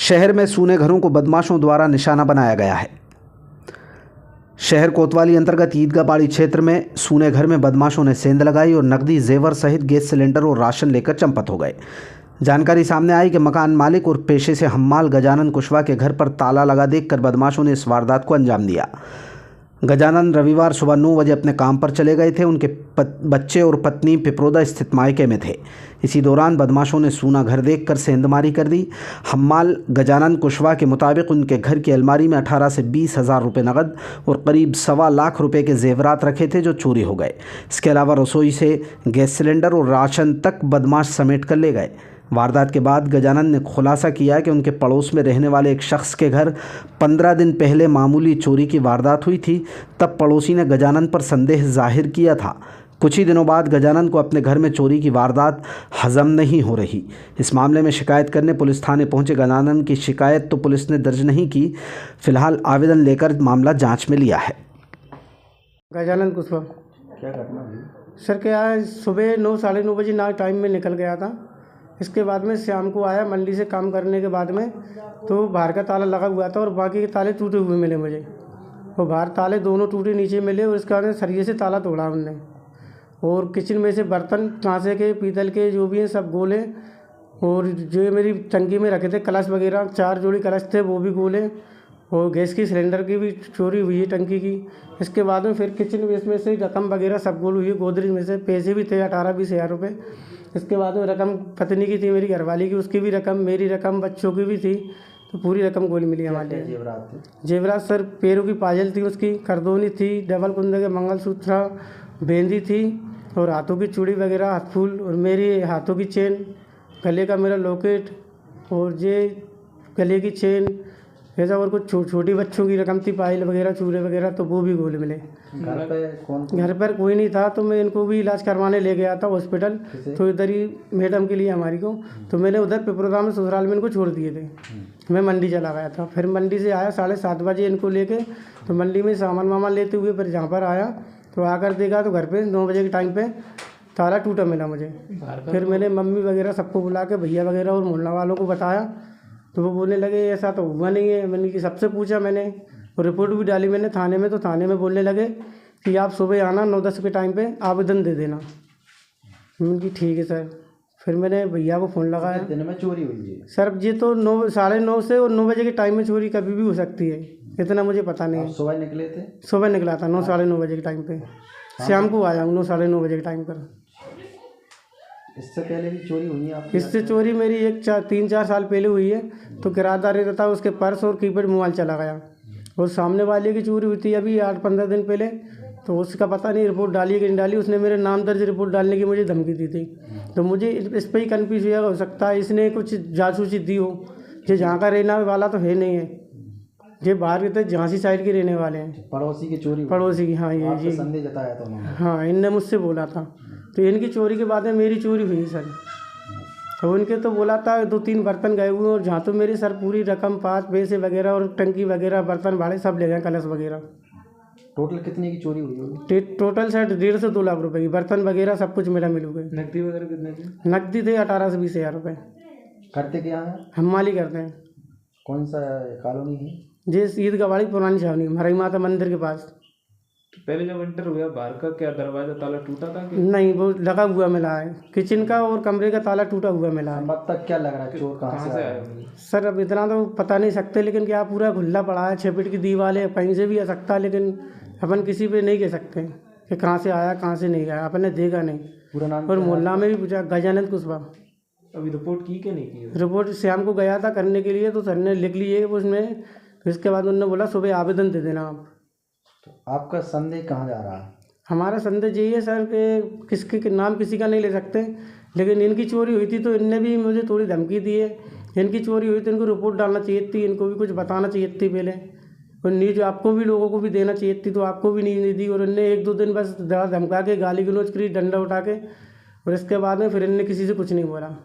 शहर में सूने घरों को बदमाशों द्वारा निशाना बनाया गया है। शहर कोतवाली अंतर्गत ईदगाह बाड़ी क्षेत्र में सूने घर में बदमाशों ने सेंध लगाई और नकदी जेवर सहित गैस सिलेंडर और राशन लेकर चंपत हो गए। जानकारी सामने आई कि मकान मालिक और पेशे से हम्माल गजानन कुशवाहा के घर पर ताला लगा देखकर बदमाशों ने इस वारदात को अंजाम दिया। गजानन रविवार सुबह 9 बजे अपने काम पर चले गए थे। उनके बच्चे और पत्नी पिपरोदा स्थित मायके में थे। इसी दौरान बदमाशों ने सूना घर देखकर सेंधमारी कर दी। हम्माल गजानन कुशवाहा के मुताबिक उनके घर की अलमारी में 18 से 20 हज़ार रुपये नकद और करीब 1.25 लाख रुपए के जेवरात रखे थे जो चोरी हो गए। इसके अलावा रसोई से गैस सिलेंडर और राशन तक बदमाश समेट कर ले गए। वारदात के बाद गजानन ने खुलासा किया कि उनके पड़ोस में रहने वाले एक शख्स के घर 15 दिन पहले मामूली चोरी की वारदात हुई थी। तब पड़ोसी ने गजानन पर संदेह जाहिर किया था। कुछ ही दिनों बाद गजानन को अपने घर में चोरी की वारदात हजम नहीं हो रही। इस मामले में शिकायत करने पुलिस थाने पहुंचे गजानन की शिकायत तो पुलिस ने दर्ज नहीं की। फिलहाल आवेदन लेकर मामला जांच में लिया है। गजानन कुशवाहा क्या घटना हुई? सर क्या है, सुबह 9 साढ़े 9 बजे ना टाइम में निकल गया था। इसके बाद में शाम को आया मंडी से काम करने के बाद में, तो बाहर का ताला लगा हुआ था और बाकी के ताले टूटे हुए मिले मुझे। और बाहर ताले दोनों टूटे नीचे मिले और इसके बाद सरिये से ताला तोड़ा उनने। और किचन में से बर्तन कांसे के पीतल के जो भी हैं सब गोले, और जो मेरी टंकी में रखे थे कलश वगैरह 4 जोड़ी कलश थे वो भी गोले, और गैस की सिलेंडर की भी चोरी हुई है टंकी की। इसके बाद में फिर किचन वेस्ट में से रकम वगैरह सब गोल हुई है। गोदरेज में से पैसे भी थे 18-20 हज़ार रुपये। इसके बाद में रकम पत्नी की थी मेरी घरवाली की, उसकी भी रकम, मेरी रकम, बच्चों की भी थी, तो पूरी रकम गोली मिली हमारे लिए। जेवरात सर पैरों की पायल थी, उसकी करदोनी थी, डबल कुंदे के मंगलसूत्र, बेंदी थी, और हाथों की चूड़ी वगैरह, हाथ फूल, और मेरी हाथों की चेन, गले का मेरा लॉकेट, और ये गले की चेन, ऐसा और कुछ छोटी बच्चों की रकम थी, पायल वगैरह, चूड़े वगैरह, तो वो भी गोले मिले। घर पर कोई नहीं था, तो मैं इनको भी इलाज करवाने ले गया था हॉस्पिटल, तो इधर ही मैडम के लिए हमारी को, तो मैंने उधर पिपरोदा में ससुराल में इनको छोड़ दिए थे। मैं मंडी चला गया था। फिर मंडी से आया 7:30 बजे इनको लेके, तो मंडी में सामान वामान लेते हुए फिर जहाँ पर आया तो आकर देखा तो घर पे 9 बजे के टाइम पे ताला टूटा मिला मुझे। फिर मैंने मम्मी वगैरह सबको बुला के, भैया वगैरह और मोहल्ला वालों को बताया, तो वो बोलने लगे ऐसा तो हुआ नहीं है। मैंने कि सबसे पूछा मैंने, और रिपोर्ट भी डाली मैंने थाने में, तो थाने में बोलने लगे कि आप सुबह आना 9-10 के टाइम पे आवेदन दे देना। मैंने कि ठीक है सर। फिर मैंने भैया को फ़ोन लगाया। दिन में चोरी हुई है सर ये तो 9 साढ़े 9 से और 9 बजे के टाइम में चोरी कभी भी हो सकती है, इतना मुझे पता नहीं है। सुबह निकले थे? सुबह निकला था 9 साढ़े 9 बजे के टाइम पे। शाम को आया हूँ 9 साढ़े 9 बजे के टाइम पर। इससे पहले भी चोरी हुई है आपकी? इससे चोरी मेरी 3-4 साल पहले हुई है। तो किराएदार रहता था, उसके पर्स और कीपैड मोबाइल चला गया। और सामने वाले की चोरी हुई थी अभी 8-15 दिन पहले, तो उसका पता नहीं रिपोर्ट डाली कि नहीं डाली। उसने मेरे नाम दर्ज रिपोर्ट डालने की मुझे धमकी दी थी। तो मुझे इस पर ही कन्फ्यूज हो सकता है इसने कुछ जासूसी दी हो। ये जहाँ का रहने वाला तो है नहीं है, ये बाहर के तो झांसी साइड के रहने वाले हैं। पड़ोसी की चोरी? पड़ोसी की, हाँ। ये जी संदेह जताया था उन्होंने? हाँ, इनने मुझसे बोला था। तो इनकी चोरी के बाद में मेरी चोरी हुई सर। तो इनके तो बोला था 2-3 बर्तन गए हुए, और जहाँ तो मेरी सर पूरी रकम 5 पैसे वगैरह और टंकी वगैरह, बर्तन भाड़े सब ले गए, कलश वगैरह। टोटल कितने की चोरी हुई होगी? टोटल सर 1.5 से 2 लाख रुपए की, बर्तन वगैरह सब कुछ मेरा मिल गए। नकदी वगैरह कितने की? नकदी थे 18 से 20 हज़ार रुपये। करते क्या है? हम माली करते हैं। कौन सा कॉलोनी है? जे ईदगाह बाड़ी पुरानी छावनी, हमारी माता मंदिर के पास। पहले जब एंटर हुआ बाहर का क्या दरवाजा ताला टूटा था कि नहीं, वो लगा हुआ मिला है। किचन का और कमरे का ताला टूटा हुआ मिला है। अब तक क्या लग रहा है चोर कहाँ से आया? आया? सर अब इतना तो पता नहीं सकते, लेकिन क्या पूरा खुला पड़ा है, 6 फीट की दीवार है, कहीं से भी आ सकता है, लेकिन अपन किसी पे नहीं कह सकते कि कहाँ से आया कहाँ से नहीं आया, अपन ने देखा नहीं। पूरा नाम? और मोहल्ला में भी पूछा, गजानन कुशवाहा। अभी रिपोर्ट की कि नहीं की? रिपोर्ट शाम को गया था करने के लिए, तो सर ने लिख ली है उसमें। फिर इसके बाद उन्होंने बोला सुबह आवेदन दे देना आप। तो आपका संदेह कहाँ जा रहा है? हमारा संदेश यही है सर कि किसके नाम किसी का नहीं ले सकते, लेकिन इनकी चोरी हुई थी तो इनने भी मुझे थोड़ी धमकी दी है। इनकी चोरी हुई तो इनको रिपोर्ट डालना चाहिए थी, इनको भी कुछ बताना चाहिए थी पहले, और न्यूज आपको भी, लोगों को भी देना चाहिए थी, तो आपको भी नहीं दी। और इनने 1-2 दिन बस धमका के, गाली गलौज करी, डंडा उठा के, और इसके बाद में फिर इनने किसी से कुछ नहीं बोला।